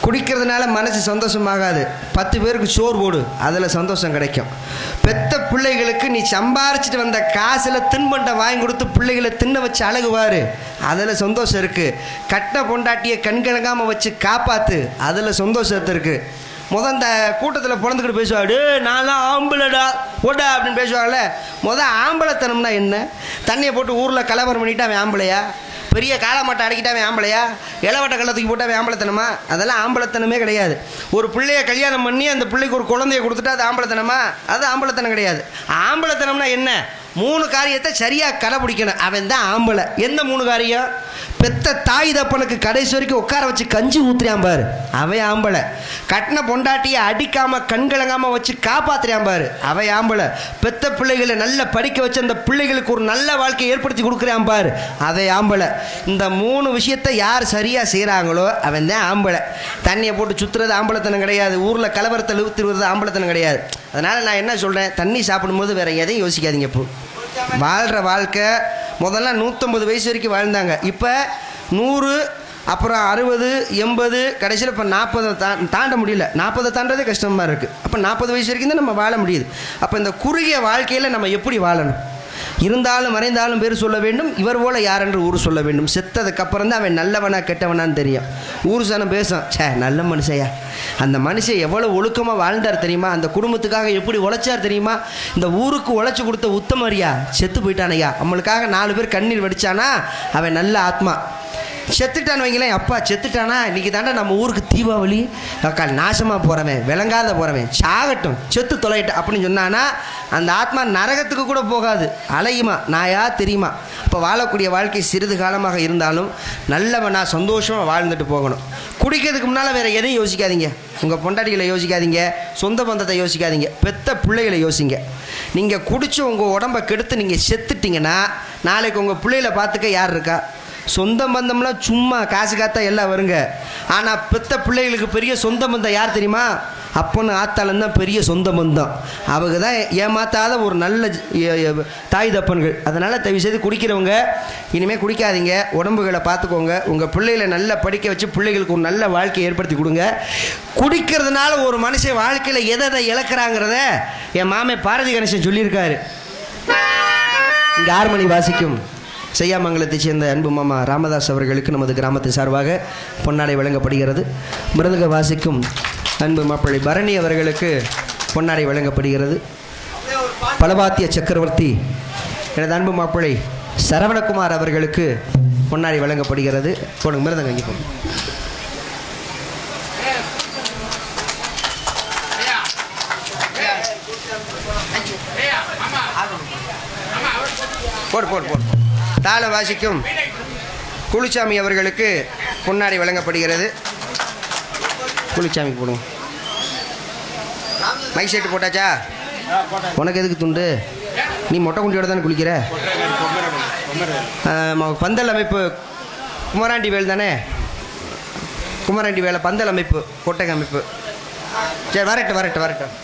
குடிக்கிறதுனால மனசு சந்தோஷமாகாது. 10 பேருக்கு சோறு போடு, அதில் சந்தோஷம் கிடைக்கும். பெத்த பிள்ளைகளுக்கு நீ சம்பாரிச்சிட்டு வந்த காசில் தின்பண்டம் வாங்கி கொடுத்து பிள்ளைகளை தின்ன வச்சு அழகுவார், அதில் சந்தோஷம் இருக்குது. கட்ட பொண்டாட்டியை கண்கணங்காமல் வச்சு காப்பாற்று, அதில் சந்தோஷத்து இருக்குது. இந்த கூட்டத்தில் பிறந்துக்கிட்டு பேசுவாடு, நான்லாம் ஆம்பளைடா போட்டா அப்படின்னு பேசுவாங்கள்ல. ஆம்பளைத்தனம்னா என்ன? தண்ணியை போட்டு ஊரில் கலவரம் பண்ணிவிட்டு அவன் ஆம்பளையா? பெரிய காலமாட்டை அடக்கிட்டாவே ஆம்பளையா? இளவட்ட கள்ளத்துக்கு போட்டாவே ஆம்பளைத்தனமா? அதெல்லாம் ஆம்பளைத்தனமே கிடையாது. ஒரு பிள்ளைய கல்யாணம் பண்ணி அந்த பிள்ளைக்கு ஒரு குழந்தைய கொடுத்துட்டா அது ஆம்பளைத்தனமா? அது ஆம்பளைத்தனம் கிடையாது. ஆம்பளைத்தனம்னா என்ன? 3 காரியத்தை சரியாக கடைபிடிக்கணும், அவன் தான் ஆம்பளை. எந்த 3 காரியம்? பெத்த தாய் தப்பனுக்கு கடைசி வரைக்கும் உட்கார வச்சு கஞ்சி ஊத்துறியான் பாரு, அவன் ஆம்பளை. கட்டின பொண்டாட்டியை அடிக்காமல் கண்கலங்காமல் வச்சு காப்பாத்துறியான் பாரு, அவன் ஆம்பளை. பெத்த பிள்ளைகளை நல்லா படிக்க வச்சு அந்த பிள்ளைகளுக்கு ஒரு நல்ல வாழ்க்கையை ஏற்படுத்தி கொடுக்குறான் பாரு, அதை ஆம்பளை. இந்த 3 விஷயத்தை யார் சரியாக செய்கிறாங்களோ அவன் தான் ஆம்பளை. தண்ணியை போட்டு சுற்றுறது ஆம்பளைத்தனம் கிடையாது, ஊரில் கலவரத்தை இழுத்துறது ஆம்பளைத்தனம் கிடையாது. அதனால் நான் என்ன சொல்கிறேன், தண்ணி சாப்பிடும்போது வேறு எதையும் யோசிக்காதீங்க. இப்போ வாழ்கிற வாழ்க்கை முதல்ல 150 வயசு வரைக்கும் வாழ்ந்தாங்க, இப்போ 100, அப்புறம் 60, 80, கடைசியில் இப்போ 40 தாண்ட முடியல. 40 தாண்டதே கஷ்டமாக இருக்குது. அப்போ 40 வயசு வரைக்கும் தான் நம்ம வாழ முடியுது. அப்போ இந்த குறுகிய வாழ்க்கையில் நம்ம எப்படி வாழணும்? இருந்தாலும் மறைந்தாலும் பேர் சொல்ல வேண்டும், இவர் போல யார் என்று ஊர் சொல்ல வேண்டும். செத்ததுக்கப்புறம் தான் அவன் நல்லவனா கெட்டவனான்னு தெரியும். ஊர் சனம் பேசும், சே நல்ல மனுஷையா, அந்த மனுஷன் எவ்வளோ ஒழுக்கமாக வாழ்ந்தார் தெரியுமா, அந்த குடும்பத்துக்காக எப்படி உழைச்சார் தெரியுமா, இந்த ஊருக்கு உழைச்சி கொடுத்த உத்தமரியா செத்து போயிட்டானையா, நம்மளுக்காக 4 பேர் கண்ணீர் வடித்தானா அவன் நல்ல ஆத்மா. செத்துட்டான்னு வைங்களேன், அப்பா செத்துட்டானா இன்றைக்கி தாண்டா நம்ம ஊருக்கு தீபாவளி, நாசமாக போகிறவன் விளங்காத போகிறவன் சாகட்டும் செத்து தொலைட்டேன் அப்படின்னு சொன்னானா அந்த ஆத்மா நரகத்துக்கு கூட போகாது, அலையுமா நாயா தெரியுமா. இப்போ வாழக்கூடிய வாழ்க்கை சிறிது காலமாக இருந்தாலும் நல்லவனா சந்தோஷமாக வாழ்ந்துட்டு போகணும். குடிக்கிறதுக்கு முன்னால் வேறு எதையும் யோசிக்காதீங்க. உங்கள் பொண்டாட்டிகளை யோசிக்காதீங்க, சொந்த பந்தத்தை யோசிக்காதீங்க, பெத்த பிள்ளைகளை யோசிங்க. நீங்கள் குடித்து உங்கள் உடம்பை கெடுத்து நீங்கள் செத்துட்டிங்கன்னா நாளைக்கு உங்கள் பிள்ளைகளை பார்த்துக்க யார் இருக்கா? சொந்த பந்தம்லாம் சும்மா காசு காத்தா எல்லாம் வருங்க. ஆனால் பெத்த பிள்ளைகளுக்கு பெரிய சொந்த பந்தம் யார் தெரியுமா? அப்பன்னு ஆத்தாலும் தான் பெரிய சொந்த பந்தம். அவங்க தான் ஏமாத்தாத ஒரு நல்ல தாய் தப்பன்கள். அதனால் தயவு செய்து குடிக்கிறவங்க இனிமேல் குடிக்காதீங்க, உடம்புகளை பார்த்துக்கோங்க. உங்கள் பிள்ளைகளை நல்லா படிக்க வச்சு பிள்ளைகளுக்கு ஒரு நல்ல வாழ்க்கையை ஏற்படுத்தி கொடுங்க. குடிக்கிறதுனால ஒரு மனுஷன் வாழ்க்கையில் எதை இழக்கிறாங்கிறத என் மாமே பாரதி கணேசன் சொல்லியிருக்காரு. இங்கே 6 மணி வாசிக்கும் செய்யாமங்கலத்தை சேர்ந்த அன்பு மாமா ராமதாஸ் அவர்களுக்கு நமது கிராமத்தின் சார்பாக பொன்னாடை வழங்கப்படுகிறது. மிருதங்க வாசிக்கும் அன்பு மாப்பிள்ளை பரணி அவர்களுக்கு பொன்னாடை வழங்கப்படுகிறது. பலபாத்திய சக்கரவர்த்தி எனது அன்பு மாப்பிள்ளை சரவணகுமார் அவர்களுக்கு பொன்னாடை வழங்கப்படுகிறது. போடுங்க மிருதங்க இங்கே போடுங்க. போடு போடு போடு. தாள வாசிக்கும் குளிச்சாமி அவர்களுக்கு பொன்னாடை வழங்கப்படுகிறது. குளிச்சாமிக்கு போடுங்க. மைக் செட்டு போட்டாச்சா? உனக்கு எதுக்கு துண்டு? நீ மொட்டை குண்டியோட தானே குளிக்கிற? பந்தல் அமைப்பு குமராண்டி வேல் தானே? குமராண்டி வேலை பந்தல் அமைப்பு கொட்டை அமைப்பு. சரி வரட்டும் வரட்டும் வரட்டும்.